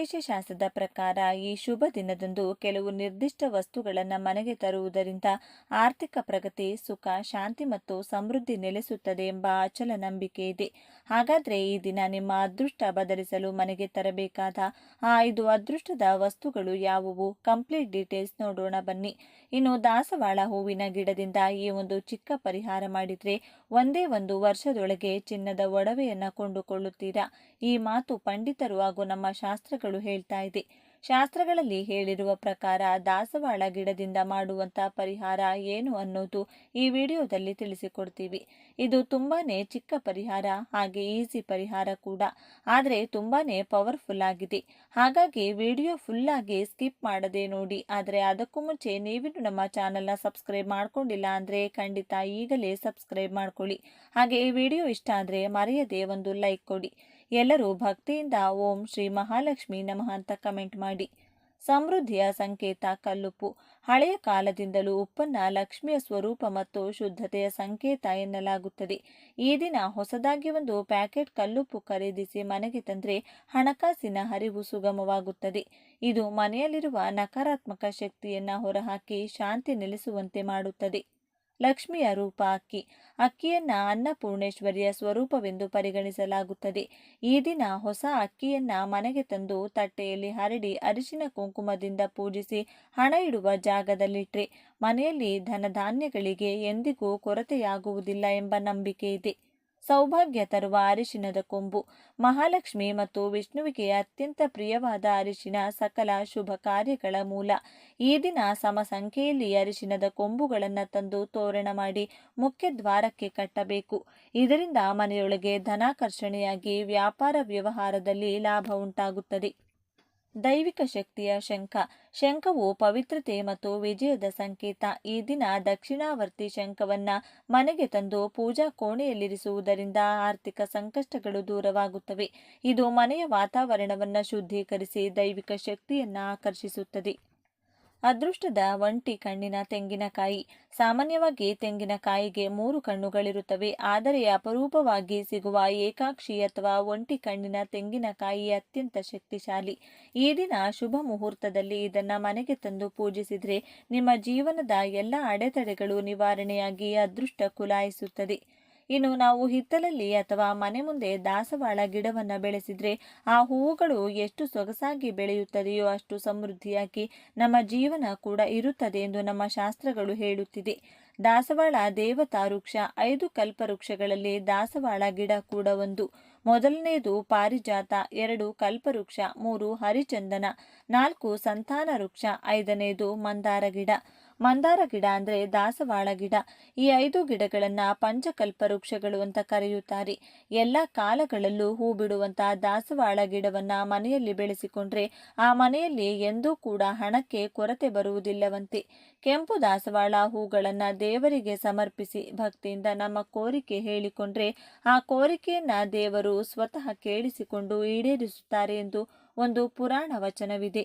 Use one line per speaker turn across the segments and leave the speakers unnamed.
ಜ್ಯೋತಿಷ್ಯ ಶಾಸ್ತ್ರದ ಪ್ರಕಾರ ಈ ಶುಭ ದಿನದಂದು ಕೆಲವು ನಿರ್ದಿಷ್ಟ ವಸ್ತುಗಳನ್ನು ಮನೆಗೆ ತರುವುದರಿಂದ ಆರ್ಥಿಕ ಪ್ರಗತಿ, ಸುಖ, ಶಾಂತಿ ಮತ್ತು ಸಮೃದ್ಧಿ ನೆಲೆಸುತ್ತದೆ ಎಂಬ ಅಚಲ ನಂಬಿಕೆ ಇದೆ. ಹಾಗಾದ್ರೆ ಈ ದಿನ ನಿಮ್ಮ ಅದೃಷ್ಟ ಬದಲಿಸಲು ಮನೆಗೆ ತರಬೇಕಾದ ಆ 5 ಅದೃಷ್ಟದ ವಸ್ತುಗಳು ಯಾವುವು? ಕಂಪ್ಲೀಟ್ ಡೀಟೇಲ್ಸ್ ನೋಡೋಣ ಬನ್ನಿ. ಇನ್ನು ದಾಸವಾಳ ಹೂವಿನ ಗಿಡದಿಂದ ಈ ಒಂದು ಚಿಕ್ಕ ಪರಿಹಾರ ಮಾಡಿದ್ರೆ ಒಂದೇ ಒಂದು ವರ್ಷದೊಳಗೆ ಚಿನ್ನದ ಒಡವೆಯನ್ನ ಕೊಂಡುಕೊಳ್ಳುತ್ತೀರಾ. ಈ ಮಾತು ಪಂಡಿತರು ಹಾಗೂ ನಮ್ಮ ಶಾಸ್ತ್ರಗಳು ಹೇಳ್ತಾ ಇದೆ. ಶಾಸ್ತ್ರಗಳಲ್ಲಿ ಹೇಳಿರುವ ಪ್ರಕಾರ ದಾಸವಾಳ ಗಿಡದಿಂದ ಮಾಡುವಂತ ಪರಿಹಾರ ಏನು ಅನ್ನೋದು ಈ ವಿಡಿಯೋದಲ್ಲಿ ತಿಳಿಸಿಕೊಡ್ತೀವಿ. ಇದು ತುಂಬಾನೇ ಚಿಕ್ಕ ಪರಿಹಾರ, ಹಾಗೆ ಈಸಿ ಪರಿಹಾರ ಕೂಡ, ಆದ್ರೆ ತುಂಬಾನೇ ಪವರ್ಫುಲ್ ಆಗಿದೆ. ಹಾಗಾಗಿ ವಿಡಿಯೋ ಫುಲ್ ಆಗಿ ಸ್ಕಿಪ್ ಮಾಡದೆ ನೋಡಿ. ಆದ್ರೆ ಅದಕ್ಕೂ ಮುಂಚೆ ನೀವಿನ್ನು ನಮ್ಮ ಚಾನೆಲ್ನ ಸಬ್ಸ್ಕ್ರೈಬ್ ಮಾಡ್ಕೊಂಡಿಲ್ಲ ಅಂದ್ರೆ ಖಂಡಿತ ಈಗಲೇ ಸಬ್ಸ್ಕ್ರೈಬ್ ಮಾಡ್ಕೊಳ್ಳಿ. ಹಾಗೆ ಈ ವಿಡಿಯೋ ಇಷ್ಟ ಆದ್ರೆ ಮರೆಯದೆ ಒಂದು ಲೈಕ್ ಕೊಡಿ. ಎಲ್ಲರೂ ಭಕ್ತಿಯಿಂದ ಓಂ ಶ್ರೀ ಮಹಾಲಕ್ಷ್ಮಿ ನಮಃ ಅಂತ ಕಮೆಂಟ್ ಮಾಡಿ. ಸಮೃದ್ಧಿಯ ಸಂಕೇತ ಕಲ್ಲುಪ್ಪು. ಹಳೆಯ ಕಾಲದಿಂದಲೂ ಉಪ್ಪನ್ನ ಲಕ್ಷ್ಮಿಯ ಸ್ವರೂಪ ಮತ್ತು ಶುದ್ಧತೆಯ ಸಂಕೇತ ಎನ್ನಲಾಗುತ್ತದೆ. ಈ ದಿನ ಹೊಸದಾಗಿ ಒಂದು ಪ್ಯಾಕೆಟ್ ಕಲ್ಲುಪ್ಪು ಖರೀದಿಸಿ ಮನೆಗೆ ತಂದ್ರೆ ಹಣಕಾಸಿನ ಹರಿವು ಸುಗಮವಾಗುತ್ತದೆ. ಇದು ಮನೆಯಲ್ಲಿರುವ ನಕಾರಾತ್ಮಕ ಶಕ್ತಿಯನ್ನ ಹೊರಹಾಕಿ ಶಾಂತಿ ನೆಲೆಸುವಂತೆ ಮಾಡುತ್ತದೆ. ಲಕ್ಷ್ಮಿಯ ರೂಪ ಅಕ್ಕಿ. ಅಕ್ಕಿಯನ್ನ ಅನ್ನಪೂರ್ಣೇಶ್ವರಿಯ ಸ್ವರೂಪವೆಂದು ಪರಿಗಣಿಸಲಾಗುತ್ತದೆ. ಈ ದಿನ ಹೊಸ ಅಕ್ಕಿಯನ್ನ ಮನೆಗೆ ತಂದು ತಟ್ಟೆಯಲ್ಲಿ ಹರಡಿ ಅರಿಶಿನ ಕುಂಕುಮದಿಂದ ಪೂಜಿಸಿ ಹಣ ಇಡುವ ಜಾಗದಲ್ಲಿಟ್ರೆ ಮನೆಯಲ್ಲಿ ಧನಧಾನ್ಯಗಳಿಗೆ ಎಂದಿಗೂ ಕೊರತೆಯಾಗುವುದಿಲ್ಲ ಎಂಬ ನಂಬಿಕೆ ಇದೆ. ಸೌಭಾಗ್ಯ ತರುವ ಅರಿಶಿನದ ಕೊಂಬು. ಮಹಾಲಕ್ಷ್ಮಿ ಮತ್ತು ವಿಷ್ಣುವಿಗೆ ಅತ್ಯಂತ ಪ್ರಿಯವಾದ ಅರಿಶಿನ ಸಕಲ ಶುಭ ಕಾರ್ಯಗಳ ಮೂಲ. ಈ ದಿನ ಸಮ ಸಂಖ್ಯೆಯಲ್ಲಿ ಅರಿಶಿನದ ಕೊಂಬುಗಳನ್ನು ತಂದು ತೋರಣ ಮಾಡಿ ಮುಖ್ಯ ದ್ವಾರಕ್ಕೆ ಕಟ್ಟಬೇಕು. ಇದರಿಂದ ಮನೆಯೊಳಗೆ ಧನಾಕರ್ಷಣೆಯಾಗಿ ವ್ಯಾಪಾರ ವ್ಯವಹಾರದಲ್ಲಿ ಲಾಭ ಉಂಟಾಗುತ್ತದೆ. ದೈವಿಕ ಶಕ್ತಿಯ ಶಂಖ. ಶಂಖವು ಪವಿತ್ರತೆ ಮತ್ತು ವಿಜಯದ ಸಂಕೇತ. ಈ ದಿನ ದಕ್ಷಿಣಾವರ್ತಿ ಶಂಖವನ್ನ ಮನೆಗೆ ತಂದು ಪೂಜಾ ಕೋಣೆಯಲ್ಲಿರಿಸುವುದರಿಂದ ಆರ್ಥಿಕ ಸಂಕಷ್ಟಗಳು ದೂರವಾಗುತ್ತವೆ. ಇದು ಮನೆಯ ವಾತಾವರಣವನ್ನ ಶುದ್ಧೀಕರಿಸಿ ದೈವಿಕ ಶಕ್ತಿಯನ್ನ ಆಕರ್ಷಿಸುತ್ತದೆ. ಅದೃಷ್ಟದ ಒಂಟಿ ಕಣ್ಣಿನ ತೆಂಗಿನಕಾಯಿ. ಸಾಮಾನ್ಯವಾಗಿ ತೆಂಗಿನಕಾಯಿಗೆ 3 ಕಣ್ಣುಗಳಿರುತ್ತವೆ, ಆದರೆ ಅಪರೂಪವಾಗಿ ಸಿಗುವ ಏಕಾಕ್ಷಿ ಅಥವಾ ಒಂಟಿ ಕಣ್ಣಿನ ತೆಂಗಿನಕಾಯಿ ಅತ್ಯಂತ ಶಕ್ತಿಶಾಲಿ. ಈ ದಿನ ಶುಭ ಮುಹೂರ್ತದಲ್ಲಿ ಇದನ್ನ ಮನೆಗೆ ತಂದು ಪೂಜಿಸಿದ್ರೆ ನಿಮ್ಮ ಜೀವನದ ಎಲ್ಲ ಅಡೆತಡೆಗಳು ನಿವಾರಣೆಯಾಗಿ ಅದೃಷ್ಟ ಕುಲಾಯಿಸುತ್ತದೆ. ಇನ್ನು ನಾವು ಹಿತ್ತಲಲ್ಲಿ ಅಥವಾ ಮನೆ ಮುಂದೆ ದಾಸವಾಳ ಗಿಡವನ್ನ ಬೆಳೆಸಿದ್ರೆ ಆ ಹೂವುಗಳು ಎಷ್ಟು ಸೊಗಸಾಗಿ ಬೆಳೆಯುತ್ತದೆಯೋ ಅಷ್ಟು ಸಮೃದ್ಧಿಯಾಗಿ ನಮ್ಮ ಜೀವನ ಕೂಡ ಇರುತ್ತದೆ ಎಂದು ನಮ್ಮ ಶಾಸ್ತ್ರಗಳು ಹೇಳುತ್ತಿದೆ. ದಾಸವಾಳ ದೇವತಾ ವೃಕ್ಷ. 5 ಕಲ್ಪವೃಕ್ಷಗಳಲ್ಲಿ ದಾಸವಾಳ ಗಿಡ ಕೂಡ ಒಂದು. ಮೊದಲನೆಯದು ಪಾರಿಜಾತ, 2 ಕಲ್ಪವೃಕ್ಷ, 3 ಹರಿಚಂದನ, 4 ಸಂತಾನ ವೃಕ್ಷ, 5ನೇದು ಮಂದಾರ ಗಿಡ. ಮಂದಾರ ಗಿಡ ಅಂದ್ರೆ ದಾಸವಾಳ ಗಿಡ. ಈ 5 ಗಿಡಗಳನ್ನ ಪಂಚಕಲ್ಪ ವೃಕ್ಷಗಳು ಅಂತ ಕರೆಯುತ್ತಾರೆ. ಎಲ್ಲ ಕಾಲಗಳಲ್ಲೂ ಹೂ ಬಿಡುವಂತಹ ದಾಸವಾಳ ಗಿಡವನ್ನ ಮನೆಯಲ್ಲಿ ಬೆಳೆಸಿಕೊಂಡ್ರೆ ಆ ಮನೆಯಲ್ಲಿ ಎಂದೂ ಕೂಡ ಹಣಕ್ಕೆ ಕೊರತೆ ಬರುವುದಿಲ್ಲವಂತೆ. ಕೆಂಪು ದಾಸವಾಳ ಹೂಗಳನ್ನ ದೇವರಿಗೆ ಸಮರ್ಪಿಸಿ ಭಕ್ತಿಯಿಂದ ನಮ್ಮ ಕೋರಿಕೆ ಹೇಳಿಕೊಂಡ್ರೆ ಆ ಕೋರಿಕೆಯನ್ನ ದೇವರು ಸ್ವತಃ ಕೇಳಿಸಿಕೊಂಡು ಈಡೇರಿಸುತ್ತಾರೆ ಎಂದು ಒಂದು ಪುರಾಣ ವಚನವಿದೆ.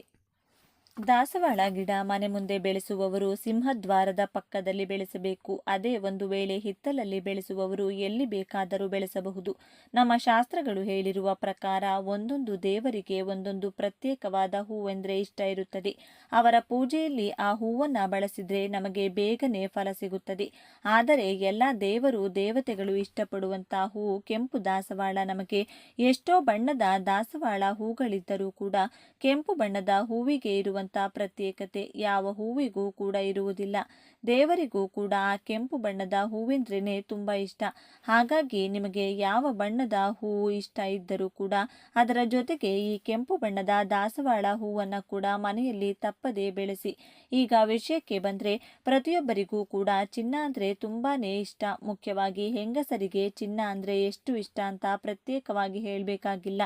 ದಾಸವಾಳ ಗಿಡ ಮನೆ ಮುಂದೆ ಬೆಳೆಸುವವರು ಸಿಂಹದ್ವಾರದ ಪಕ್ಕದಲ್ಲಿ ಬೆಳೆಸಬೇಕು. ಅದೇ ಒಂದು ವೇಳೆ ಹಿತ್ತಲಲ್ಲಿ ಬೆಳೆಸುವವರು ಎಲ್ಲಿ ಬೇಕಾದರೂ ಬೆಳೆಸಬಹುದು. ನಮ್ಮ ಶಾಸ್ತ್ರಗಳು ಹೇಳಿರುವ ಪ್ರಕಾರ ಒಂದೊಂದು ದೇವರಿಗೆ ಒಂದೊಂದು ಪ್ರತ್ಯೇಕವಾದ ಹೂವೆಂದ್ರೆ ಇಷ್ಟ ಇರುತ್ತದೆ. ಅವರ ಪೂಜೆಯಲ್ಲಿ ಆ ಹೂವನ್ನ ಬಳಸಿದ್ರೆ ನಮಗೆ ಬೇಗನೆ ಫಲ ಸಿಗುತ್ತದೆ. ಆದರೆ ಎಲ್ಲ ದೇವರು ದೇವತೆಗಳು ಇಷ್ಟಪಡುವಂತಹ ಹೂವು ಕೆಂಪು ದಾಸವಾಳ. ನಮಗೆ ಎಷ್ಟೋ ಬಣ್ಣದ ದಾಸವಾಳ ಹೂಗಳಿದ್ದರೂ ಕೂಡ ಕೆಂಪು ಬಣ್ಣದ ಹೂವಿಗೆ ಇರುವಂತಹ ಪ್ರತ್ಯೇಕತೆ ಯಾವ ಹೂವಿಗೂ ಕೂಡ ಇರುವುದಿಲ್ಲ. ದೇವರಿಗೂ ಕೂಡ ಆ ಕೆಂಪು ಬಣ್ಣದ ಹೂವೆಂದ್ರೇನೆ ತುಂಬಾ ಇಷ್ಟ. ಹಾಗಾಗಿ ನಿಮಗೆ ಯಾವ ಬಣ್ಣದ ಹೂವು ಇಷ್ಟ ಇದ್ದರೂ ಕೂಡ ಅದರ ಜೊತೆಗೆ ಈ ಕೆಂಪು ಬಣ್ಣದ ದಾಸವಾಳ ಹೂವನ್ನ ಕೂಡ ಮನೆಯಲ್ಲಿ ತಪ್ಪದೆ ಬೆಳೆಸಿ. ಈಗ ವಿಷಯಕ್ಕೆ ಬಂದ್ರೆ ಪ್ರತಿಯೊಬ್ಬರಿಗೂ ಕೂಡ ಚಿನ್ನ ಅಂದ್ರೆ ತುಂಬಾನೇ ಇಷ್ಟ. ಮುಖ್ಯವಾಗಿ ಹೆಂಗಸರಿಗೆ ಚಿನ್ನ ಅಂದ್ರೆ ಎಷ್ಟು ಇಷ್ಟ ಅಂತ ಪ್ರತ್ಯೇಕವಾಗಿ ಹೇಳಬೇಕಾಗಿಲ್ಲ.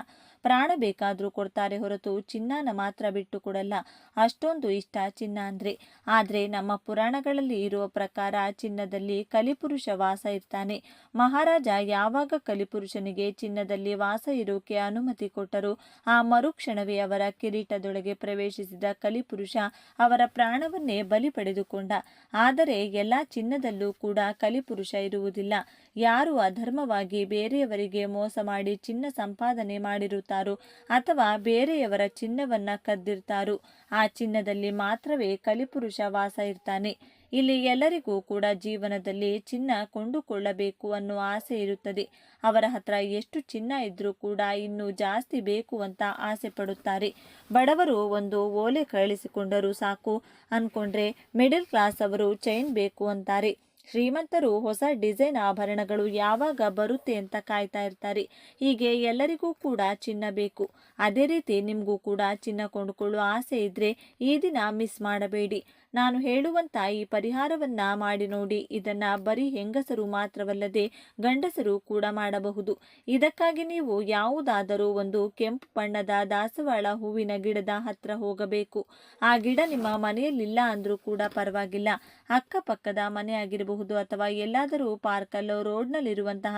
ಪ್ರಾಣ ಬೇಕಾದ್ರೂ ಕೊಡ್ತಾರೆ ಹೊರತು ಚಿನ್ನನ ಮಾತ್ರ ಬಿಟ್ಟು ಕೊಡಲ್ಲ. ಅಷ್ಟೊಂದು ಇಷ್ಟ ಚಿನ್ನ ಅಂದ್ರೆ. ಆದ್ರೆ ನಮ್ಮ ಪುರಾಣಗಳಲ್ಲಿ ಇರುವ ಪ್ರಕಾರ ಚಿನ್ನದಲ್ಲಿ ಕಲಿಪುರುಷ ವಾಸ ಇರ್ತಾನೆ. ಮಹಾರಾಜ ಯಾವಾಗ ಕಲಿಪುರುಷನಿಗೆ ಚಿನ್ನದಲ್ಲಿ ವಾಸ ಇರೋಕೆ ಅನುಮತಿ ಕೊಟ್ಟರು ಆ ಮರುಕ್ಷಣವೇ ಅವರ ಕಿರೀಟದೊಳಗೆ ಪ್ರವೇಶಿಸಿದ ಕಲಿಪುರುಷ ಅವರ ಪ್ರಾಣವನ್ನೇ ಬಲಿ ಪಡೆದುಕೊಂಡ. ಆದರೆ ಎಲ್ಲಾ ಚಿನ್ನದಲ್ಲೂ ಕೂಡ ಕಲಿಪುರುಷ ಇರುವುದಿಲ್ಲ. ಯಾರು ಅಧರ್ಮವಾಗಿ ಬೇರೆಯವರಿಗೆ ಮೋಸ ಮಾಡಿ ಚಿನ್ನ ಸಂಪಾದನೆ ಮಾಡಿರುತ್ತಾರೋ ಅಥವಾ ಬೇರೆಯವರ ಚಿನ್ನವನ್ನ ಕದ್ದಿರ್ತಾರೋ ಆ ಚಿನ್ನದಲ್ಲಿ ಮಾತ್ರವೇ ಕಲಿಪುರುಷ ವಾಸ ಇರ್ತಾನೆ. ಇಲ್ಲಿ ಎಲ್ಲರಿಗೂ ಕೂಡ ಜೀವನದಲ್ಲಿ ಚಿನ್ನ ಕೊಂಡುಕೊಳ್ಳಬೇಕು ಅನ್ನೋ ಆಸೆ ಇರುತ್ತದೆ. ಅವರ ಹತ್ರ ಎಷ್ಟು ಚಿನ್ನ ಇದ್ರೂ ಕೂಡ ಇನ್ನೂ ಜಾಸ್ತಿ ಬೇಕು ಅಂತ ಆಸೆ ಪಡುತ್ತಾರೆ. ಬಡವರು ಒಂದು ಓಲೆ ಕಳಿಸಿಕೊಂಡರೂ ಸಾಕು ಅನ್ಕೊಂಡ್ರೆ ಮಿಡಲ್ ಕ್ಲಾಸ್ ಅವರು ಚೈನ್ ಬೇಕು ಅಂತಾರೆ. ಶ್ರೀಮಂತರು ಹೊಸ ಡಿಸೈನ್ ಆಭರಣಗಳು ಯಾವಾಗ ಬರುತ್ತೆ ಅಂತ ಕಾಯ್ತಾ ಇರ್ತಾರೆ. ಹೀಗೆ ಎಲ್ಲರಿಗೂ ಕೂಡ ಚಿನ್ನ ಬೇಕು. ಅದೇ ರೀತಿ ನಿಮಗೂ ಕೂಡ ಚಿನ್ನ ಕೊಂಡುಕೊಳ್ಳುವ ಆಸೆ ಇದ್ರೆ ಈ ದಿನ ಮಿಸ್ ಮಾಡಬೇಡಿ. ನಾನು ಹೇಳುವಂತ ಈ ಪರಿಹಾರವನ್ನ ಮಾಡಿ ನೋಡಿ. ಇದನ್ನ ಬರೀ ಹೆಂಗಸರು ಮಾತ್ರವಲ್ಲದೆ ಗಂಡಸರು ಕೂಡ ಮಾಡಬಹುದು. ಇದಕ್ಕಾಗಿ ನೀವು ಯಾವುದಾದರೂ ಒಂದು ಕೆಂಪು ಬಣ್ಣದ ದಾಸವಾಳ ಹೂವಿನ ಗಿಡದ ಹತ್ರ ಹೋಗಬೇಕು. ಆ ಗಿಡ ನಿಮ್ಮ ಮನೆಯಲ್ಲಿಲ್ಲ ಅಂದ್ರೂ ಕೂಡ ಪರವಾಗಿಲ್ಲ, ಅಕ್ಕಪಕ್ಕದ ಮನೆ ಆಗಿರಬಹುದು ಅಥವಾ ಎಲ್ಲಾದರೂ ಪಾರ್ಕಲ್ಲೋ ರೋಡ್ನಲ್ಲಿರುವಂತಹ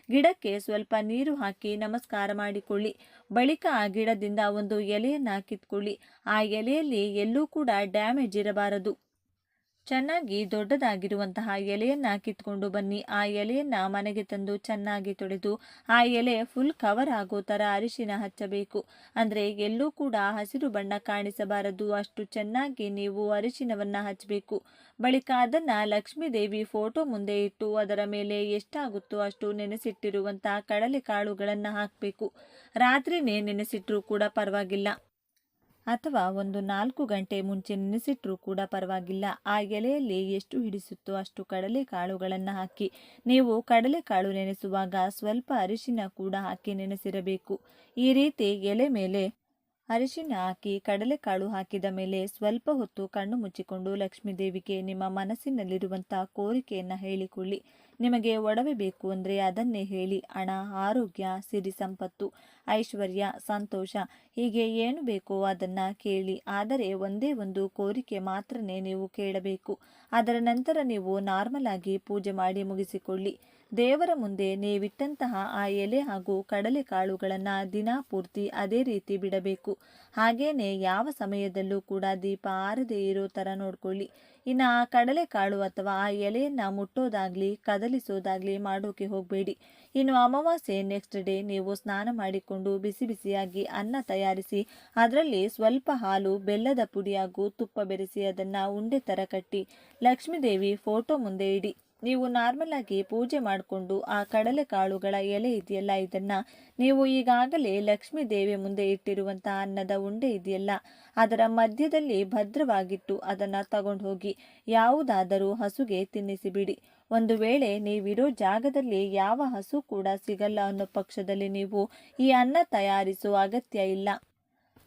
ಗಿಡಕ್ಕೆ ಸ್ವಲ್ಪ ನೀರು ಹಾಕಿ ನಮಸ್ಕಾರ ಮಾಡಿಕೊಳ್ಳಿ. ಬಳಿಕ ಆ ಗಿಡದಿಂದ ಒಂದು ಎಲೆಯನ್ನ ಕಿತ್ಕೊಳ್ಳಿ. ಆ ಎಲೆಯಲ್ಲಿ ಎಲ್ಲೂ ಕೂಡ ಡ್ಯಾಮೇಜ್ ಇರಬಾರದು. ಚೆನ್ನಾಗಿ ದೊಡ್ಡದಾಗಿರುವಂತಹ ಎಲೆಯನ್ನ ಕಿತ್ಕೊಂಡು ಬನ್ನಿ. ಆ ಎಲೆಯನ್ನ ಮನೆಗೆ ತಂದು ಚೆನ್ನಾಗಿ ತೊಳೆದು ಆ ಎಲೆ ಫುಲ್ ಕವರ್ ಆಗೋ ತರ ಅರಿಶಿನ ಹಚ್ಚಬೇಕು. ಅಂದ್ರೆ ಎಲ್ಲೂ ಕೂಡ ಹಸಿರು ಬಣ್ಣ ಕಾಣಿಸಬಾರದು, ಅಷ್ಟು ಚೆನ್ನಾಗಿ ನೀವು ಅರಿಶಿನವನ್ನ ಹಚ್ಚಬೇಕು. ಬಳಿಕ ಅದನ್ನ ಲಕ್ಷ್ಮೀ ದೇವಿ ಫೋಟೋ ಮುಂದೆ ಇಟ್ಟು ಅದರ ಮೇಲೆ ಎಷ್ಟಾಗುತ್ತೋ ಅಷ್ಟು ನೆನೆಸಿಟ್ಟಿರುವಂತಹ ಕಡಲೆ ಕಾಳುಗಳನ್ನ ಹಾಕಬೇಕು. ರಾತ್ರಿನೇ ನೆನೆಸಿಟ್ರೂ ಕೂಡ ಪರವಾಗಿಲ್ಲ ಅಥವಾ ಒಂದು 4 ಗಂಟೆ ಮುಂಚೆ ನೆನೆಸಿಟ್ರೂ ಕೂಡ ಪರವಾಗಿಲ್ಲ. ಆ ಎಲೆಯಲ್ಲಿ ಎಷ್ಟು ಹಿಡಿಸುತ್ತೋ ಅಷ್ಟು ಕಡಲೆ ಕಾಳುಗಳನ್ನು ಹಾಕಿ. ನೀವು ಕಡಲೆಕಾಳು ನೆನೆಸುವಾಗ ಸ್ವಲ್ಪ ಅರಿಶಿನ ಕೂಡ ಹಾಕಿ ನೆನೆಸಿರಬೇಕು. ಈ ರೀತಿ ಎಲೆ ಮೇಲೆ ಅರಿಶಿನ ಹಾಕಿ ಕಡಲೆಕಾಳು ಹಾಕಿದ ಮೇಲೆ ಸ್ವಲ್ಪ ಹೊತ್ತು ಕಣ್ಣು ಮುಚ್ಚಿಕೊಂಡು ಲಕ್ಷ್ಮೀ ದೇವಿಗೆ ನಿಮ್ಮ ಮನಸ್ಸಿನಲ್ಲಿರುವಂತಹ ಕೋರಿಕೆಯನ್ನು ಹೇಳಿಕೊಳ್ಳಿ. ನಿಮಗೆ ಒಡವೆ ಬೇಕು ಅಂದರೆ ಅದನ್ನೇ ಹೇಳಿ. ಹಣ, ಆರೋಗ್ಯ, ಸಿರಿ ಸಂಪತ್ತು, ಐಶ್ವರ್ಯ, ಸಂತೋಷ ಹೀಗೆ ಏನು ಬೇಕೋ ಅದನ್ನ ಕೇಳಿ. ಆದರೆ ಒಂದೇ ಒಂದು ಕೋರಿಕೆ ಮಾತ್ರನೇ ನೀವು ಕೇಳಬೇಕು. ಅದರ ನಂತರ ನೀವು ನಾರ್ಮಲ್ ಆಗಿ ಪೂಜೆ ಮಾಡಿ ಮುಗಿಸಿಕೊಳ್ಳಿ. ದೇವರ ಮುಂದೆ ನೀವಿಟ್ಟಂತಹ ಆ ಎಲೆ ಹಾಗೂ ಕಡಲೆ ಕಾಳುಗಳನ್ನು ದಿನ ಪೂರ್ತಿ ಅದೇ ರೀತಿ ಬಿಡಬೇಕು. ಹಾಗೇನೆ ಯಾವ ಸಮಯದಲ್ಲೂ ಕೂಡ ದೀಪ ಆರದೇ ಇರೋ ಥರ ನೋಡ್ಕೊಳ್ಳಿ. ಇನ್ನು ಆ ಕಡಲೆಕಾಳು ಅಥವಾ ಆ ಎಲೆಯನ್ನು ಮುಟ್ಟೋದಾಗ್ಲಿ ಕದಲಿಸೋದಾಗ್ಲಿ ಮಾಡೋಕೆ ಹೋಗಬೇಡಿ. ಇನ್ನು ಅಮಾವಾಸ್ಯೆ ನೆಕ್ಸ್ಟ್ ಡೇ ನೀವು ಸ್ನಾನ ಮಾಡಿಕೊಂಡು ಬಿಸಿ ಬಿಸಿಯಾಗಿ ಅನ್ನ ತಯಾರಿಸಿ ಅದರಲ್ಲಿ ಸ್ವಲ್ಪ ಹಾಲು, ಬೆಲ್ಲದ ಪುಡಿ ಹಾಗೂ ತುಪ್ಪ ಬೆರೆಸಿ ಅದನ್ನು ಉಂಡೆ ಥರ ಕಟ್ಟಿ ಲಕ್ಷ್ಮೀ ದೇವಿ ಫೋಟೋ ಮುಂದೆ ಇಡಿ. ನೀವು ನಾರ್ಮಲ್ ಆಗಿ ಪೂಜೆ ಮಾಡಿಕೊಂಡು ಆ ಕಡಲೆ ಕಾಳುಗಳ ಎಲೆ ಇದೆಯಲ್ಲ, ಇದನ್ನ ನೀವು ಈಗಾಗಲೇ ಲಕ್ಷ್ಮೀ ದೇವಿ ಮುಂದೆ ಇಟ್ಟಿರುವಂತಹ ಅನ್ನದ ಉಂಡೆ ಇದೆಯಲ್ಲ ಅದರ ಮಧ್ಯದಲ್ಲಿ ಭದ್ರವಾಗಿಟ್ಟು ಅದನ್ನ ತಗೊಂಡು ಹೋಗಿ ಯಾವುದಾದರೂ ಹಸುಗೆ ತಿನ್ನಿಸಿಬಿಡಿ. ಒಂದು ವೇಳೆ ನೀವಿರೋ ಜಾಗದಲ್ಲಿ ಯಾವ ಹಸು ಕೂಡ ಸಿಗಲ್ಲ ಅನ್ನೋ ಪಕ್ಷದಲ್ಲಿ ನೀವು ಈ ಅನ್ನ ತಯಾರಿಸೋ ಅಗತ್ಯ ಇಲ್ಲ.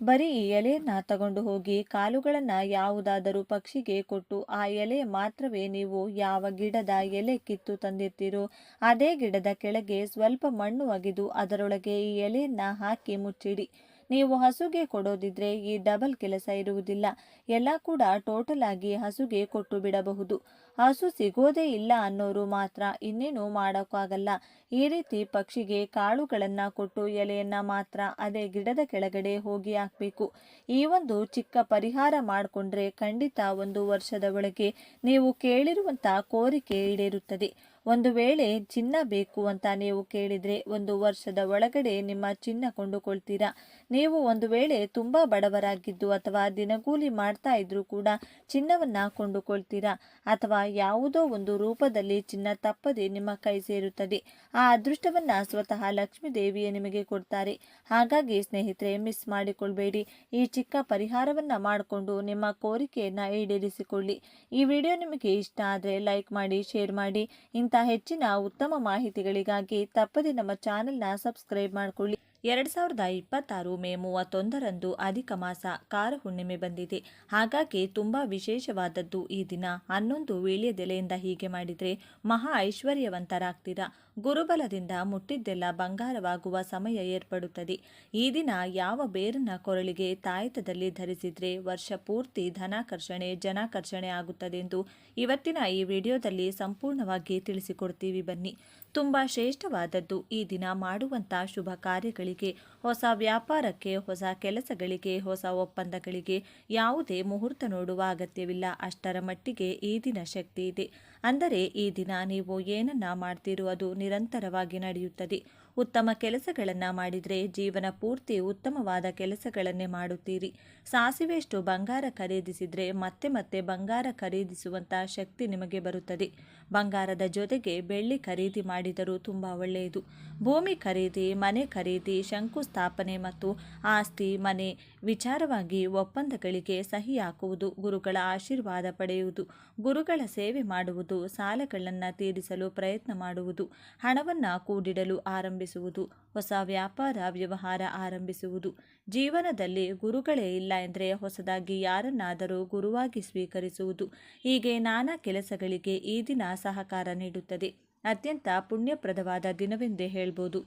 ಬರೀ ಈ ಎಲೆಯನ್ನ ತಗೊಂಡು ಹೋಗಿ ಕಾಳುಗಳನ್ನ ಯಾವುದಾದರೂ ಪಕ್ಷಿಗೆ ಕೊಟ್ಟು ಆ ಎಲೆ ಮಾತ್ರವೇ ನೀವು ಯಾವ ಗಿಡದ ಎಲೆ ಕಿತ್ತು ತಂದಿರ್ತೀರೋ ಅದೇ ಗಿಡದ ಕೆಳಗೆ ಸ್ವಲ್ಪ ಮಣ್ಣು ಅಗೆದು ಅದರೊಳಗೆ ಈ ಎಲೆಯನ್ನ ಹಾಕಿ ಮುಚ್ಚಿಡಿ. ನೀವು ಹಸುಗೆ ಕೊಡೋದಿದ್ರೆ ಈ ಡಬಲ್ ಕೆಲಸ ಇರುವುದಿಲ್ಲ. ಎಲ್ಲ ಕೂಡ ಟೋಟಲ್ ಆಗಿ ಹಸುಗೆ ಕೊಟ್ಟು ಬಿಡಬಹುದು. ಹಸು ಸಿಗೋದೇ ಇಲ್ಲ ಅನ್ನೋರು ಮಾತ್ರ ಇನ್ನೇನು ಮಾಡೋಕ್ಕಾಗಲ್ಲ. ಈ ರೀತಿ ಪಕ್ಷಿಗೆ ಕಾಳುಗಳನ್ನ ಕೊಟ್ಟು ಎಲೆಯನ್ನ ಮಾತ್ರ ಅದೇ ಗಿಡದ ಕೆಳಗಡೆ ಹೋಗಿ ಹಾಕಬೇಕು. ಈ ಒಂದು ಚಿಕ್ಕ ಪರಿಹಾರ ಮಾಡಿಕೊಂಡ್ರೆ ಖಂಡಿತ 1 ವರ್ಷದ ಒಳಗೆ ನೀವು ಕೇಳಿರುವಂತ ಕೋರಿಕೆ ಈಡೇರುತ್ತದೆ. ಒಂದು ವೇಳೆ ಚಿನ್ನ ಬೇಕು ಅಂತ ನೀವು ಕೇಳಿದ್ರೆ 1 ವರ್ಷದ ಒಳಗಡೆ ನಿಮ್ಮ ಚಿನ್ನ ಕೊಂಡುಕೊಳ್ತೀರಾ. ನೀವು ಒಂದು ವೇಳೆ ತುಂಬಾ ಬಡವರಾಗಿದ್ದು ಅಥವಾ ದಿನಗೂಲಿ ಮಾಡ್ತಾ ಇದ್ರೂ ಕೂಡ ಚಿನ್ನವನ್ನ ಕೊಂಡುಕೊಳ್ತೀರಾ ಅಥವಾ ಯಾವುದೋ ಒಂದು ರೂಪದಲ್ಲಿ ಚಿನ್ನ ತಪ್ಪದೆ ನಿಮ್ಮ ಕೈ ಸೇರುತ್ತದೆ. ಆ ಅದೃಷ್ಟವನ್ನ ಸ್ವತಃ ಲಕ್ಷ್ಮೀ ದೇವಿಯೇ ನಿಮಗೆ ಕೊಡ್ತಾರೆ. ಹಾಗಾಗಿ ಸ್ನೇಹಿತರೆ, ಮಿಸ್ ಮಾಡಿಕೊಳ್ಬೇಡಿ. ಈ ಚಿಕ್ಕ ಪರಿಹಾರವನ್ನ ಮಾಡಿಕೊಂಡು ನಿಮ್ಮ ಕೋರಿಕೆಯನ್ನ ಈಡೇರಿಸಿಕೊಳ್ಳಿ. ಈ ವಿಡಿಯೋ ನಿಮಗೆ ಇಷ್ಟ ಆದರೆ ಲೈಕ್ ಮಾಡಿ, ಶೇರ್ ಮಾಡಿ. ಇಂಥ ಹೆಚ್ಚಿನ ಉತ್ತಮ ಮಾಹಿತಿಗಳಿಗಾಗಿ ತಪ್ಪದೆ ನಮ್ಮ ಚಾನೆಲ್ನ ಸಬ್ಸ್ಕ್ರೈಬ್ ಮಾಡಿಕೊಳ್ಳಿ. 2026 ಮೇ 31ರಂದು ಅಧಿಕ ಮಾಸ ಕಾರ ಹುಣ್ಣಿಮೆ ಬಂದಿದೆ. ಹಾಗಾಗಿ ತುಂಬ ವಿಶೇಷವಾದದ್ದು ಈ ದಿನ. 11 ವೀಳ್ಯದೆಲೆಯಿಂದ ಹೀಗೆ ಮಾಡಿದರೆ ಮಹಾ ಐಶ್ವರ್ಯವಂತರಾಗ್ತೀರಾ. ಗುರುಬಲದಿಂದ ಮುಟ್ಟಿದ್ದೆಲ್ಲ ಬಂಗಾರವಾಗುವ ಸಮಯ ಏರ್ಪಡುತ್ತದೆ. ಈ ದಿನ ಯಾವ ಬೇರನ್ನ ಕೊರಳಿಗೆ ತಾಯತದಲ್ಲಿ ಧರಿಸಿದ್ರೆ ವರ್ಷ ಪೂರ್ತಿ ಧನಾಕರ್ಷಣೆ ಜನಾಕರ್ಷಣೆ ಆಗುತ್ತದೆ ಎಂದು ಇವತ್ತಿನ ಈ ವಿಡಿಯೋದಲ್ಲಿ ಸಂಪೂರ್ಣವಾಗಿ ತಿಳಿಸಿಕೊಡ್ತೀವಿ. ಬನ್ನಿ. ತುಂಬ ಶ್ರೇಷ್ಠವಾದದ್ದು ಈ ದಿನ ಮಾಡುವಂಥ ಶುಭ ಕಾರ್ಯಗಳಿಗೆ ಹೊಸ ವ್ಯಾಪಾರಕ್ಕೆ, ಹೊಸ ಕೆಲಸಗಳಿಗೆ, ಹೊಸ ಒಪ್ಪಂದಗಳಿಗೆ ಯಾವುದೇ ಮುಹೂರ್ತ ನೋಡುವ ಅಗತ್ಯವಿಲ್ಲ. ಅಷ್ಟರ ಮಟ್ಟಿಗೆ ಈ ದಿನ ಶಕ್ತಿ ಇದೆ. ಅಂದರೆ ಈ ದಿನ ನೀವು ಏನನ್ನ ಮಾಡ್ತೀರೋ ಅದು ನಿರಂತರವಾಗಿ ನಡೆಯುತ್ತದೆ. ಉತ್ತಮ ಕೆಲಸಗಳನ್ನು ಮಾಡಿದರೆ ಜೀವನ ಪೂರ್ತಿ ಉತ್ತಮವಾದ ಕೆಲಸಗಳನ್ನೇ ಮಾಡುತ್ತೀರಿ. ಸಾಸಿವೆಯಷ್ಟು ಬಂಗಾರ ಖರೀದಿಸಿದರೆ ಮತ್ತೆ ಮತ್ತೆ ಬಂಗಾರ ಖರೀದಿಸುವಂಥ ಶಕ್ತಿ ನಿಮಗೆ ಬರುತ್ತದೆ. ಬಂಗಾರದ ಜೊತೆಗೆ ಬೆಳ್ಳಿ ಖರೀದಿ ಮಾಡಿದರೂ ತುಂಬ ಒಳ್ಳೆಯದು. ಭೂಮಿ ಖರೀದಿ, ಮನೆ ಖರೀದಿ, ಶಂಕುಸ್ಥಾಪನೆ ಮತ್ತು ಆಸ್ತಿ, ಮನೆ ವಿಚಾರವಾಗಿ ಒಪ್ಪಂದಗಳಿಗೆ ಸಹಿ ಹಾಕುವುದು, ಗುರುಗಳ ಆಶೀರ್ವಾದ ಪಡೆಯುವುದು, ಗುರುಗಳ ಸೇವೆ ಮಾಡುವುದು, ಸಾಲಗಳನ್ನು ತೀರಿಸಲು ಪ್ರಯತ್ನ ಮಾಡುವುದು, ಹಣವನ್ನು ಕೂಡಿಡಲು ಆರಂಭಿಸುವುದು, ಹೊಸ ವ್ಯಾಪಾರ ವ್ಯವಹಾರ ಆರಂಭಿಸುವುದು. ಜೀವನದಲ್ಲಿ ಗುರುಗಳೇ ಇಲ್ಲ ಎಂದರೆ ಹೊಸದಾಗಿ ಯಾರನ್ನಾದರೂ ಗುರುವಾಗಿ ಸ್ವೀಕರಿಸುವುದು. ಹೀಗೆ ನಾನಾ ಕೆಲಸಗಳಿಗೆ ಈ ದಿನ ಸಹಕಾರ ನೀಡುತ್ತದೆ. ಅತ್ಯಂತ ಪುಣ್ಯಪ್ರದವಾದ ದಿನವೆಂದೇ ಹೇಳ್ಬೋದು.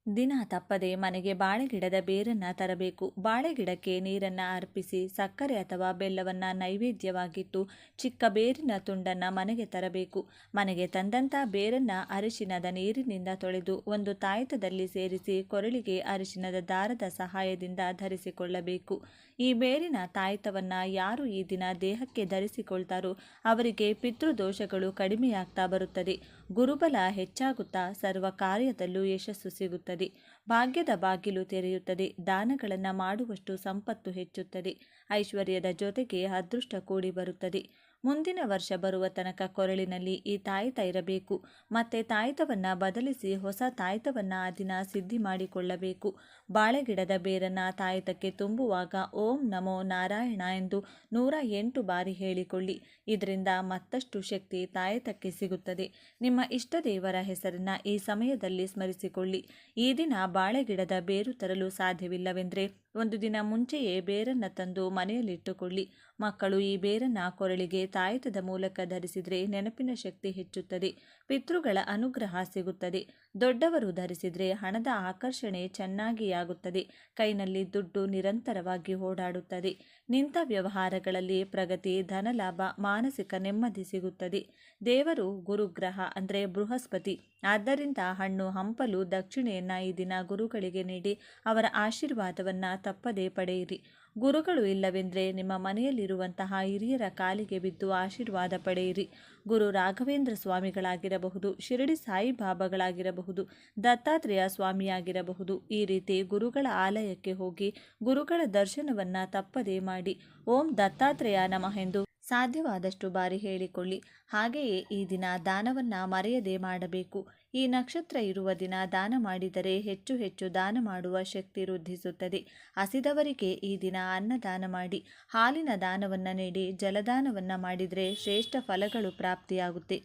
ದಿನ ತಪ್ಪದೆ ಮನೆಗೆ ಬಾಳೆಗಿಡದ ಬೇರನ್ನು ತರಬೇಕು. ಬಾಳೆಗಿಡಕ್ಕೆ ನೀರನ್ನು ಅರ್ಪಿಸಿ ಸಕ್ಕರೆ ಅಥವಾ ಬೆಲ್ಲವನ್ನು ನೈವೇದ್ಯವಾಗಿಟ್ಟು ಚಿಕ್ಕ ಬೇರಿನ ತುಂಡನ್ನು ಮನೆಗೆ ತರಬೇಕು. ಮನೆಗೆ ತಂದಂಥ ಬೇರನ್ನು ಅರಿಶಿನದ ನೀರಿನಿಂದ ತೊಳೆದು ಒಂದು ತಾಯತದಲ್ಲಿ ಸೇರಿಸಿ ಕೊರಳಿಗೆ ಅರಿಶಿನದ ದಾರದ ಸಹಾಯದಿಂದ ಧರಿಸಿಕೊಳ್ಳಬೇಕು. ಈ ಬೇರಿನ ತಾಯತವನ್ನು ಯಾರು ಈ ದಿನ ದೇಹಕ್ಕೆ ಧರಿಸಿಕೊಳ್ತಾರೋ ಅವರಿಗೆ ಪಿತೃದೋಷಗಳು ಕಡಿಮೆಯಾಗ್ತಾ ಬರುತ್ತದೆ. ಗುರುಬಲ ಹೆಚ್ಚಾಗುತ್ತಾ ಸರ್ವ ಕಾರ್ಯದಲ್ಲೂ ಯಶಸ್ಸು ಸಿಗುತ್ತದೆ. ಭಾಗ್ಯದ ಬಾಗಿಲು ತೆರೆಯುತ್ತದೆ. ದಾನಗಳನ್ನು ಮಾಡುವಷ್ಟು ಸಂಪತ್ತು ಹೆಚ್ಚುತ್ತದೆ. ಐಶ್ವರ್ಯದ ಜೊತೆಗೆ ಅದೃಷ್ಟ ಕೂಡಿ ಬರುತ್ತದೆ. ಮುಂದಿನ ವರ್ಷ ಬರುವ ತನಕ ಕೊರಳಿನಲ್ಲಿ ಈ ತಾಯಿತ ಇರಬೇಕು. ಮತ್ತೆ ತಾಯಿತವನ್ನು ಬದಲಿಸಿ ಹೊಸ ತಾಯಿತವನ್ನು ಆ ದಿನ ಸಿದ್ಧಿ ಮಾಡಿಕೊಳ್ಳಬೇಕು. ಬಾಳೆಗಿಡದ ಬೇರನ್ನು ತಾಯಿತಕ್ಕೆ ತುಂಬುವಾಗ ಓಂ ನಮೋ ನಾರಾಯಣ ಎಂದು 108 ಬಾರಿ ಹೇಳಿಕೊಳ್ಳಿ. ಇದರಿಂದ ಮತ್ತಷ್ಟು ಶಕ್ತಿ ತಾಯಿತಕ್ಕೆ ಸಿಗುತ್ತದೆ. ನಿಮ್ಮ ಇಷ್ಟ ದೇವರ ಹೆಸರನ್ನು ಈ ಸಮಯದಲ್ಲಿ ಸ್ಮರಿಸಿಕೊಳ್ಳಿ. ಈ ದಿನ ಬಾಳೆಗಿಡದ ಬೇರು ತರಲು ಸಾಧ್ಯವಿಲ್ಲವೆಂದರೆ ಒಂದು ದಿನ ಮುಂಚೆಯೇ ಬೇರನ್ನು ತಂದು ಮನೆಯಲ್ಲಿಟ್ಟುಕೊಳ್ಳಿ. ಮಕ್ಕಳು ಈ ಬೇರನ್ನು ಕೊರಳಿಗೆ ತಾಯಿತದ ಮೂಲಕ ಧರಿಸಿದರೆ ನೆನಪಿನ ಶಕ್ತಿ ಹೆಚ್ಚುತ್ತದೆ. ಪಿತೃಗಳ ಅನುಗ್ರಹ ಸಿಗುತ್ತದೆ. ದೊಡ್ಡವರು ಧರಿಸಿದರೆ ಹಣದ ಆಕರ್ಷಣೆ ಚೆನ್ನಾಗಿ ಆಗುತ್ತದೆ. ಕೈನಲ್ಲಿ ದುಡ್ಡು ನಿರಂತರವಾಗಿ ಓಡಾಡುತ್ತದೆ. ನಿಂತ ವ್ಯವಹಾರಗಳಲ್ಲಿ ಪ್ರಗತಿ, ಧನಲಾಭ, ಮಾನಸಿಕ ನೆಮ್ಮದಿ ಸಿಗುತ್ತದೆ. ದೇವರು ಗುರುಗ್ರಹ ಅಂದರೆ ಬೃಹಸ್ಪತಿ. ಆದ್ದರಿಂದ ಹಣ್ಣು ಹಂಪಲು ದಕ್ಷಿಣೆಯನ್ನು ಈ ದಿನ ಗುರುಗಳಿಗೆ ನೀಡಿ ಅವರ ಆಶೀರ್ವಾದವನ್ನು ತಪ್ಪದೇ ಪಡೆಯಿರಿ. ಗುರುಗಳು ಇಲ್ಲವೆಂದರೆ ನಿಮ್ಮ ಮನೆಯಲ್ಲಿರುವಂತಹ ಹಿರಿಯರ ಕಾಲಿಗೆ ಬಿದ್ದು ಆಶೀರ್ವಾದ ಪಡೆಯಿರಿ. ಗುರು ರಾಘವೇಂದ್ರ ಸ್ವಾಮಿಗಳಾಗಿರಬಹುದು, ಶಿರಡಿ ಸಾಯಿಬಾಬಾಗಳಾಗಿರಬಹುದು, ದತ್ತಾತ್ರೇಯ ಸ್ವಾಮಿಯಾಗಿರಬಹುದು. ಈ ರೀತಿ ಗುರುಗಳ ಆಲಯಕ್ಕೆ ಹೋಗಿ ಗುರುಗಳ ದರ್ಶನವನ್ನು ತಪ್ಪದೇ ಮಾಡಿ. ಓಂ ದತ್ತಾತ್ರೇಯ ನಮಃ ಎಂದು ಸಾಧ್ಯವಾದಷ್ಟು ಬಾರಿ ಹೇಳಿಕೊಳ್ಳಿ. ಹಾಗೆಯೇ ಈ ದಿನ ದಾನವನ್ನು ಮರೆಯದೇ ಮಾಡಬೇಕು. ಈ ನಕ್ಷತ್ರ ಇರುವ ದಿನ ದಾನ ಮಾಡಿದರೆ ಹೆಚ್ಚು ಹೆಚ್ಚು ದಾನ ಮಾಡುವ ಶಕ್ತಿ ವೃದ್ಧಿಸುತ್ತದೆ. ಹಸಿದವರಿಗೆ ಈ ದಿನ ಅನ್ನದಾನ ಮಾಡಿ. ಹಾಲಿನ ದಾನವನ್ನು ನೀಡಿ. ಜಲದಾನವನ್ನು ಮಾಡಿದರೆ ಶ್ರೇಷ್ಠ ಫಲಗಳು ಪ್ರಾಪ್ತಿಯಾಗುತ್ತೆ.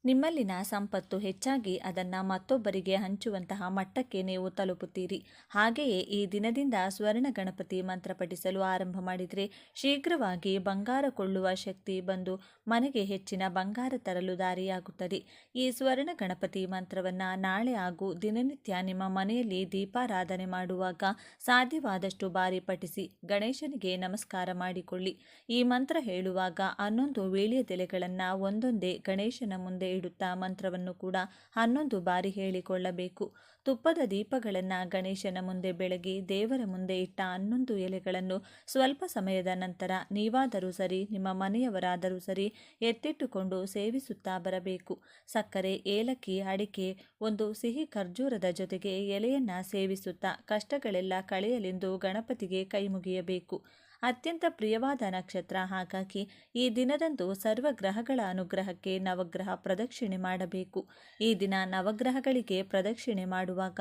ನಿಮ್ಮಲ್ಲಿನ ಸಂಪತ್ತು ಹೆಚ್ಚಾಗಿ ಅದನ್ನು ಮತ್ತೊಬ್ಬರಿಗೆ ಹಂಚುವಂತಹ ಮಟ್ಟಕ್ಕೆ ನೀವು ತಲುಪುತ್ತೀರಿ. ಹಾಗೆಯೇ ಈ ದಿನದಿಂದ ಸ್ವರ್ಣ ಗಣಪತಿ ಮಂತ್ರ ಪಠಿಸಲು ಆರಂಭ ಮಾಡಿದರೆ ಶೀಘ್ರವಾಗಿ ಬಂಗಾರ ಕೊಳ್ಳುವ ಶಕ್ತಿ ಬಂದು ಮನೆಗೆ ಹೆಚ್ಚಿನ ಬಂಗಾರ ತರಲು ದಾರಿಯಾಗುತ್ತದೆ. ಈ ಸ್ವರ್ಣ ಗಣಪತಿ ಮಂತ್ರವನ್ನು ನಾಳೆ ಹಾಗೂ ದಿನನಿತ್ಯ ನಿಮ್ಮ ಮನೆಯಲ್ಲಿ ದೀಪಾರಾಧನೆ ಮಾಡುವಾಗ ಸಾಧ್ಯವಾದಷ್ಟು ಬಾರಿ ಪಠಿಸಿ. ಗಣೇಶನಿಗೆ ನಮಸ್ಕಾರ ಮಾಡಿಕೊಳ್ಳಿ. ಈ ಮಂತ್ರ ಹೇಳುವಾಗ 11 ವೀಳ್ಯದೆಲೆಗಳನ್ನು ಒಂದೊಂದೇ ಗಣೇಶನ ಮುಂದೆ ಇಡುತ್ತಾ ಮಂತ್ರವನ್ನು ಕೂಡ 11 ಬಾರಿ ಹೇಳಿಕೊಳ್ಳಬೇಕು. ತುಪ್ಪದ ದೀಪಗಳನ್ನು ಗಣೇಶನ ಮುಂದೆ ಬೆಳಗಿ ದೇವರ ಮುಂದೆ ಇಟ್ಟ 11 ಎಲೆಗಳನ್ನು ಸ್ವಲ್ಪ ಸಮಯದ ನಂತರ ನೀವಾದರೂ ಸರಿ, ನಿಮ್ಮ ಮನೆಯವರಾದರೂ ಸರಿ ಎತ್ತಿಟ್ಟುಕೊಂಡು ಸೇವಿಸುತ್ತಾ ಬರಬೇಕು. ಸಕ್ಕರೆ, ಏಲಕ್ಕಿ, ಅಡಿಕೆ, ಒಂದು ಸಿಹಿ ಖರ್ಜೂರದ ಜೊತೆಗೆ ಎಲೆಯನ್ನು ಸೇವಿಸುತ್ತಾ ಕಷ್ಟಗಳೆಲ್ಲ ಕಳೆಯಲೆಂದು ಗಣಪತಿಗೆ ಕೈ ಮುಗಿಯಬೇಕು. ಅತ್ಯಂತ ಪ್ರಿಯವಾದ ನಕ್ಷತ್ರ. ಹಾಗಾಗಿ ಈ ದಿನದಂದು ಸರ್ವ ಗ್ರಹಗಳ ಅನುಗ್ರಹಕ್ಕೆ ನವಗ್ರಹ ಪ್ರದಕ್ಷಿಣೆ ಮಾಡಬೇಕು. ಈ ದಿನ ನವಗ್ರಹಗಳಿಗೆ ಪ್ರದಕ್ಷಿಣೆ ಮಾಡುವಾಗ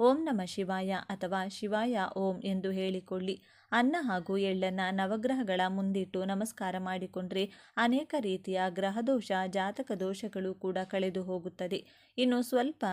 ಓಂ ನಮಃ ಶಿವಾಯ ಅಥವಾ ಶಿವಾಯ ಓಂ ಎಂದು ಹೇಳಿಕೊಳ್ಳಿ. ಅನ್ನ ಹಾಗೂ ಎಳ್ಳನ್ನು ನವಗ್ರಹಗಳ ಮುಂದಿಟ್ಟು ನಮಸ್ಕಾರ ಮಾಡಿಕೊಂಡ್ರೆ ಅನೇಕ ರೀತಿಯ ಗ್ರಹದೋಷ, ಜಾತಕ ದೋಷಗಳು ಕೂಡ ಕಳೆದು ಹೋಗುತ್ತದೆ. ಇನ್ನು ಸ್ವಲ್ಪ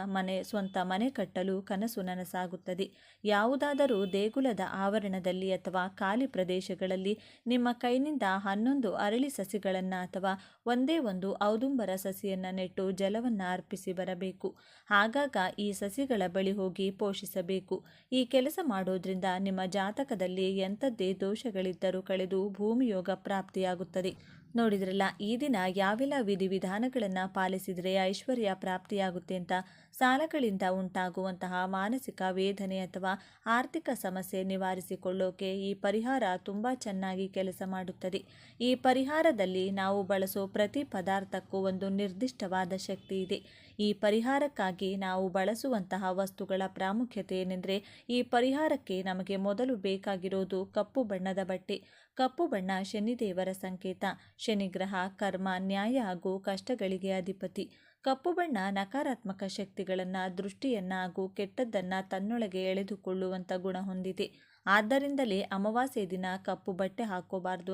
ಸ್ವಂತ ಮನೆ ಕಟ್ಟಲು ಕನಸು ನನಸಾಗುತ್ತದೆ. ಯಾವುದಾದರೂ ದೇಗುಲದ ಆವರಣದಲ್ಲಿ ಅಥವಾ ಖಾಲಿ ಪ್ರದೇಶಗಳಲ್ಲಿ ನಿಮ್ಮ ಕೈನಿಂದ 11 ಅರಳಿ ಸಸಿಗಳನ್ನು ಅಥವಾ ಒಂದೇ ಒಂದು ಔದುಂಬರ ಸಸಿಯನ್ನು ನೆಟ್ಟು ಜಲವನ್ನು ಅರ್ಪಿಸಿ ಬರಬೇಕು. ಆಗಾಗ ಈ ಸಸಿಗಳ ಬಳಿ ಹೋಗಿ ಪೋಷಿಸಬೇಕು. ಈ ಕೆಲಸ ಮಾಡೋದ್ರಿಂದ ನಿಮ್ಮ ಜಾತಕದಲ್ಲಿ ಎಂಥದ್ದೇ ದೋಷಗಳಿದ್ದರೂ ಕಳೆದು ಭೂಮಿಯೋಗ ಪ್ರಾಪ್ತಿಯಾಗುತ್ತದೆ. ನೋಡಿದ್ರಲ್ಲ, ಈ ದಿನ ಯಾವೆಲ್ಲ ವಿಧಿವಿಧಾನಗಳನ್ನು ಪಾಲಿಸಿದರೆ ಐಶ್ವರ್ಯ ಪ್ರಾಪ್ತಿಯಾಗುತ್ತೆ ಅಂತ. ಸಾಲಗಳಿಂದ ಉಂಟಾಗುವಂತಹ ಮಾನಸಿಕ ವೇದನೆ ಅಥವಾ ಆರ್ಥಿಕ ಸಮಸ್ಯೆ ನಿವಾರಿಸಿಕೊಳ್ಳೋಕೆ ಈ ಪರಿಹಾರ ತುಂಬ ಚೆನ್ನಾಗಿ ಕೆಲಸ ಮಾಡುತ್ತದೆ. ಈ ಪರಿಹಾರದಲ್ಲಿ ನಾವು ಬಳಸೋ ಪ್ರತಿ ಪದಾರ್ಥಕ್ಕೂ ಒಂದು ನಿರ್ದಿಷ್ಟವಾದ ಶಕ್ತಿ ಇದೆ. ಈ ಪರಿಹಾರಕ್ಕಾಗಿ ನಾವು ಬಳಸುವಂತಹ ವಸ್ತುಗಳ ಪ್ರಾಮುಖ್ಯತೆ ಏನೆಂದರೆ, ಈ ಪರಿಹಾರಕ್ಕೆ ನಮಗೆ ಮೊದಲು ಬೇಕಾಗಿರೋದು ಕಪ್ಪು ಬಣ್ಣದ ಬಟ್ಟೆ. ಕಪ್ಪು ಬಣ್ಣ ಶನಿದೇವರ ಸಂಕೇತ. ಶನಿಗ್ರಹ ಕರ್ಮ, ನ್ಯಾಯ ಹಾಗೂ ಕಷ್ಟಗಳಿಗೆ ಅಧಿಪತಿ. ಕಪ್ಪು ಬಣ್ಣ ನಕಾರಾತ್ಮಕ ಶಕ್ತಿಗಳನ್ನು, ದೃಷ್ಟಿಯನ್ನು ಹಾಗೂ ಕೆಟ್ಟದ್ದನ್ನು ತನ್ನೊಳಗೆ ಎಳೆದುಕೊಳ್ಳುವಂಥ ಗುಣ ಹೊಂದಿದೆ. ಆದ್ದರಿಂದಲೇ ಅಮಾವಾಸ್ಯೆ ದಿನ ಕಪ್ಪು ಬಟ್ಟೆ ಹಾಕೋಬಾರ್ದು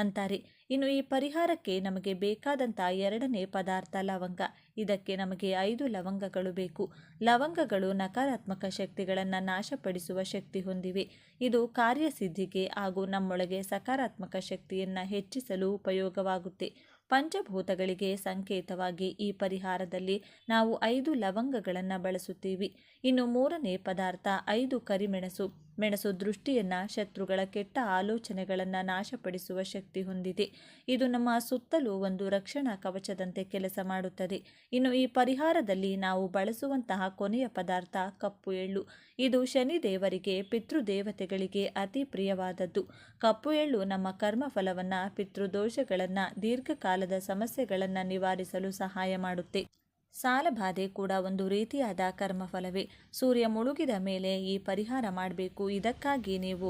ಅಂತಾರೆ. ಇನ್ನು ಈ ಪರಿಹಾರಕ್ಕೆ ನಮಗೆ ಬೇಕಾದಂಥ ಎರಡನೇ ಪದಾರ್ಥ ಲವಂಗ. ಇದಕ್ಕೆ ನಮಗೆ 5 ಲವಂಗಗಳು ಬೇಕು. ಲವಂಗಗಳು ನಕಾರಾತ್ಮಕ ಶಕ್ತಿಗಳನ್ನು ನಾಶಪಡಿಸುವ ಶಕ್ತಿ ಹೊಂದಿವೆ. ಇದು ಕಾರ್ಯಸಿದ್ಧಿಗೆ ಹಾಗೂ ನಮ್ಮೊಳಗೆ ಸಕಾರಾತ್ಮಕ ಶಕ್ತಿಯನ್ನು ಹೆಚ್ಚಿಸಲು ಉಪಯೋಗವಾಗುತ್ತೆ. ಪಂಚಭೂತಗಳಿಗೆ ಸಂಕೇತವಾಗಿ ಈ ಪರಿಹಾರದಲ್ಲಿ ನಾವು 5 ಲವಂಗಗಳನ್ನು ಬಳಸುತ್ತೀವಿ. ಇನ್ನು ಮೂರನೇ ಪದಾರ್ಥ 5 ಕರಿಮೆಣಸು. ಮೆಣಸು ದೃಷ್ಟಿಯನ್ನು, ಶತ್ರುಗಳ ಕೆಟ್ಟ ಆಲೋಚನೆಗಳನ್ನು ನಾಶಪಡಿಸುವ ಶಕ್ತಿ ಹೊಂದಿದೆ. ಇದು ನಮ್ಮ ಸುತ್ತಲೂ ಒಂದು ರಕ್ಷಣಾ ಕವಚದಂತೆ ಕೆಲಸ ಮಾಡುತ್ತದೆ. ಇನ್ನು ಈ ಪರಿಹಾರದಲ್ಲಿ ನಾವು ಬಳಸುವಂತಹ ಕೊನೆಯ ಪದಾರ್ಥ ಕಪ್ಪು ಎಳ್ಳು. ಇದು ಶನಿದೇವರಿಗೆ, ಪಿತೃದೇವತೆಗಳಿಗೆ ಅತಿ ಪ್ರಿಯವಾದದ್ದು. ಕಪ್ಪು ಎಳ್ಳು ನಮ್ಮ ಕರ್ಮಫಲವನ್ನು, ಪಿತೃದೋಷಗಳನ್ನು, ದೀರ್ಘಕಾಲದ ಸಮಸ್ಯೆಗಳನ್ನು ನಿವಾರಿಸಲು ಸಹಾಯ ಮಾಡುತ್ತೆ. ಸಾಲಬಾಧೆ ಕೂಡ ಒಂದು ರೀತಿಯಾದ ಕರ್ಮಫಲವೇ. ಸೂರ್ಯ ಮುಳುಗಿದ ಮೇಲೆ ಈ ಪರಿಹಾರ ಮಾಡಬೇಕು. ಇದಕ್ಕಾಗಿ ನೀವು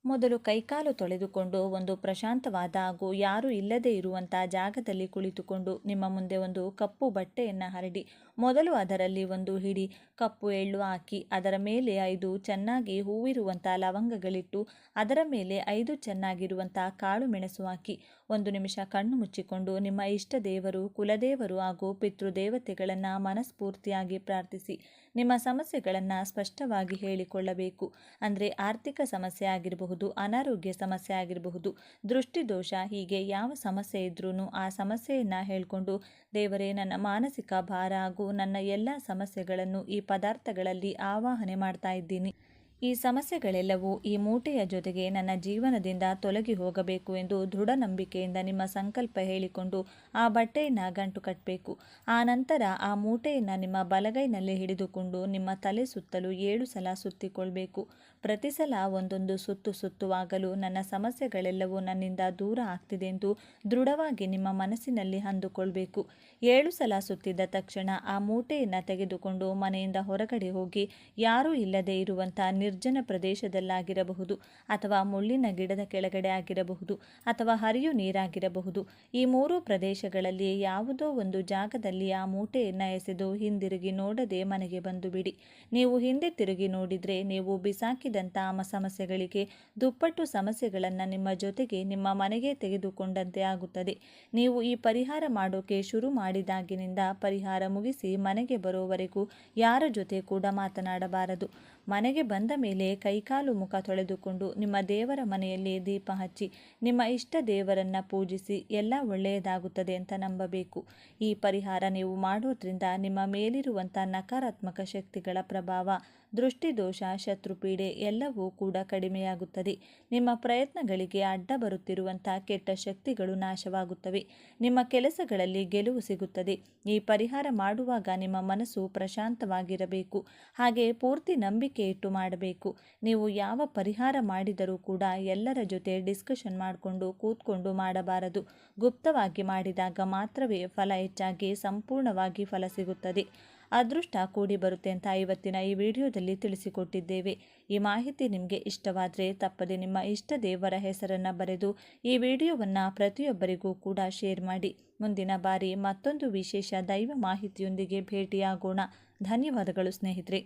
ಮೊದಲು ಕೈಕಾಲು ತೊಳೆದುಕೊಂಡು ಒಂದು ಪ್ರಶಾಂತವಾದ ಹಾಗೂ ಯಾರೂ ಇಲ್ಲದೇ ಇರುವಂಥ ಜಾಗದಲ್ಲಿ ಕುಳಿತುಕೊಂಡು ನಿಮ್ಮ ಮುಂದೆ ಒಂದು ಕಪ್ಪು ಬಟ್ಟೆಯನ್ನು ಹರಡಿ ಮೊದಲು ಅದರಲ್ಲಿ ಒಂದು ಹಿಡಿ ಕಪ್ಪು ಎಳ್ಳು ಹಾಕಿ ಅದರ ಮೇಲೆ 5 ಚೆನ್ನಾಗಿ ಹೂವಿರುವಂಥ ಲವಂಗಗಳಿಟ್ಟು ಅದರ ಮೇಲೆ 5 ಚೆನ್ನಾಗಿರುವಂಥ ಕಾಳು ಮೆಣಸು ಹಾಕಿ 1 ನಿಮಿಷ ಕಣ್ಣು ಮುಚ್ಚಿಕೊಂಡು ನಿಮ್ಮ ಇಷ್ಟ ದೇವರು, ಕುಲದೇವರು ಹಾಗೂ ಪಿತೃದೇವತೆಗಳನ್ನು ಮನಸ್ಫೂರ್ತಿಯಾಗಿ ಪ್ರಾರ್ಥಿಸಿ ನಿಮ್ಮ ಸಮಸ್ಯೆಗಳನ್ನು ಸ್ಪಷ್ಟವಾಗಿ ಹೇಳಿಕೊಳ್ಳಬೇಕು. ಅಂದರೆ ಆರ್ಥಿಕ ಸಮಸ್ಯೆ ಆಗಿರಬಹುದು, ಅನಾರೋಗ್ಯ ಸಮಸ್ಯೆ ಆಗಿರಬಹುದು, ದೃಷ್ಟಿದೋಷ, ಹೀಗೆ ಯಾವ ಸಮಸ್ಯೆ ಇದ್ರೂ ಆ ಸಮಸ್ಯೆಯನ್ನು ಹೇಳಿಕೊಂಡು ದೇವರೇ, ನನ್ನ ಮಾನಸಿಕ ಭಾರ ಹಾಗೂ ನನ್ನ ಎಲ್ಲ ಸಮಸ್ಯೆಗಳನ್ನು ಈ ಪದಾರ್ಥಗಳಲ್ಲಿ ಆವಾಹನೆ ಮಾಡ್ತಾ ಇದ್ದೀನಿ. ಈ ಸಮಸ್ಯೆಗಳೆಲ್ಲವೂ ಈ ಮೂಟೆಯ ಜೊತೆಗೆ ನನ್ನ ಜೀವನದಿಂದ ತೊಲಗಿ ಹೋಗಬೇಕು ಎಂದು ದೃಢ ನಂಬಿಕೆಯಿಂದ ನಿಮ್ಮ ಸಂಕಲ್ಪ ಹೇಳಿಕೊಂಡು ಆ ಬಟ್ಟೆಯನ್ನು ಗಂಟು ಕಟ್ಟಬೇಕು. ಆ ನಂತರ ಆ ಮೂಟೆಯನ್ನು ನಿಮ್ಮ ಬಲಗೈನಲ್ಲಿ ಹಿಡಿದುಕೊಂಡು ನಿಮ್ಮ ತಲೆ ಸುತ್ತಲೂ 7 ಸಲ ಸುತ್ತಿಕೊಳ್ಬೇಕು. ಪ್ರತಿ ಸಲ ಒಂದೊಂದು ಸುತ್ತುವಾಗಲೂ ನನ್ನ ಸಮಸ್ಯೆಗಳೆಲ್ಲವೂ ನನ್ನಿಂದ ದೂರ ಆಗ್ತಿದೆ ಎಂದು ದೃಢವಾಗಿ ನಿಮ್ಮ ಮನಸ್ಸಿನಲ್ಲಿ ಅಂದುಕೊಳ್ಬೇಕು. 7 ಸಲ ಸುತ್ತಿದ ತಕ್ಷಣ ಆ ಮೂಟೆಯನ್ನು ತೆಗೆದುಕೊಂಡು ಮನೆಯಿಂದ ಹೊರಗಡೆ ಹೋಗಿ ಯಾರೂ ಇಲ್ಲದೆ ಇರುವಂಥ ನಿರ್ಜನ ಪ್ರದೇಶದಲ್ಲಾಗಿರಬಹುದು, ಅಥವಾ ಮುಳ್ಳಿನ ಗಿಡದ ಕೆಳಗಡೆ ಆಗಿರಬಹುದು, ಅಥವಾ ಹರಿಯು ನೀರಾಗಿರಬಹುದು. ಈ 3 ಪ್ರದೇಶಗಳಲ್ಲಿ ಯಾವುದೋ ಒಂದು ಜಾಗದಲ್ಲಿ ಆ ಮೂಟೆಯನ್ನು ಎಸೆದು ಹಿಂದಿರುಗಿ ನೋಡದೆ ಮನೆಗೆ ಬಂದು ಬಿಡಿ. ನೀವು ಹಿಂದೆ ತಿರುಗಿ ನೋಡಿದರೆ ನೀವು ಬಿಸಾಕಿದಂಥ ಸಮಸ್ಯೆಗಳಿಗೆ ದುಪ್ಪಟ್ಟು ಸಮಸ್ಯೆಗಳನ್ನು ನಿಮ್ಮ ಜೊತೆಗೆ ನಿಮ್ಮ ಮನೆಗೆ ತೆಗೆದುಕೊಂಡಂತೆ ಆಗುತ್ತದೆ. ನೀವು ಈ ಪರಿಹಾರ ಮಾಡೋಕೆ ಶುರು ಮಾಡಿದಾಗಿನಿಂದ ಪರಿಹಾರ ಮುಗಿಸಿ ಮನೆಗೆ ಬರೋವರೆಗೂ ಯಾರ ಜೊತೆ ಕೂಡ ಮಾತನಾಡಬಾರದು. ಮನೆಗೆ ಬಂದ ಮೇಲೆ ಕೈಕಾಲು ಮುಖ ತೊಳೆದುಕೊಂಡು ನಿಮ್ಮ ದೇವರ ಮನೆಯಲ್ಲಿ ದೀಪ ಹಚ್ಚಿ ನಿಮ್ಮ ಇಷ್ಟ ದೇವರನ್ನು ಪೂಜಿಸಿ ಎಲ್ಲ ಒಳ್ಳೆಯದಾಗುತ್ತದೆ ಅಂತ ನಂಬಬೇಕು. ಈ ಪರಿಹಾರ ನೀವು ಮಾಡೋದ್ರಿಂದ ನಿಮ್ಮ ಮೇಲಿರುವಂಥ ನಕಾರಾತ್ಮಕ ಶಕ್ತಿಗಳ ಪ್ರಭಾವ, ದೃಷ್ಟಿದೋಷ, ಶತ್ರುಪೀಡೆ ಎಲ್ಲವೂ ಕೂಡ ಕಡಿಮೆಯಾಗುತ್ತದೆ. ನಿಮ್ಮ ಪ್ರಯತ್ನಗಳಿಗೆ ಅಡ್ಡ ಬರುತ್ತಿರುವಂಥ ಕೆಟ್ಟ ಶಕ್ತಿಗಳು ನಾಶವಾಗುತ್ತವೆ. ನಿಮ್ಮ ಕೆಲಸಗಳಲ್ಲಿ ಗೆಲುವು ಸಿಗುತ್ತದೆ. ಈ ಪರಿಹಾರ ಮಾಡುವಾಗ ನಿಮ್ಮ ಮನಸ್ಸು ಪ್ರಶಾಂತವಾಗಿರಬೇಕು. ಹಾಗೆ ಪೂರ್ತಿ ನಂಬಿಕೆ ಇಟ್ಟು ಮಾಡಬೇಕು. ನೀವು ಯಾವ ಪರಿಹಾರ ಮಾಡಿದರೂ ಕೂಡ ಎಲ್ಲರ ಜೊತೆ ಡಿಸ್ಕಷನ್ ಮಾಡಿಕೊಂಡು ಕೂತ್ಕೊಂಡು ಮಾಡಬಾರದು. ಗುಪ್ತವಾಗಿ ಮಾಡಿದಾಗ ಮಾತ್ರವೇ ಫಲ ಹೆಚ್ಚಾಗಿ ಸಂಪೂರ್ಣವಾಗಿ ಫಲ ಸಿಗುತ್ತದೆ. ಅದೃಷ್ಟ ಕೂಡಿ ಬರುತ್ತೆ ಅಂತ ಇವತ್ತಿನ ಈ ವಿಡಿಯೋದಲ್ಲಿ ತಿಳಿಸಿಕೊಟ್ಟಿದ್ದೇವೆ. ಈ ಮಾಹಿತಿ ನಿಮಗೆ ಇಷ್ಟವಾದರೆ ತಪ್ಪದೆ ನಿಮ್ಮ ಇಷ್ಟ ದೇವರ ಹೆಸರನ್ನು ಬರೆದು ಈ ವಿಡಿಯೋವನ್ನು ಪ್ರತಿಯೊಬ್ಬರಿಗೂ ಕೂಡ ಶೇರ್ ಮಾಡಿ. ಮುಂದಿನ ಬಾರಿ ಮತ್ತೊಂದು ವಿಶೇಷ ದೈವ ಮಾಹಿತಿಯೊಂದಿಗೆ ಭೇಟಿಯಾಗೋಣ. ಧನ್ಯವಾದಗಳು ಸ್ನೇಹಿತರೆ.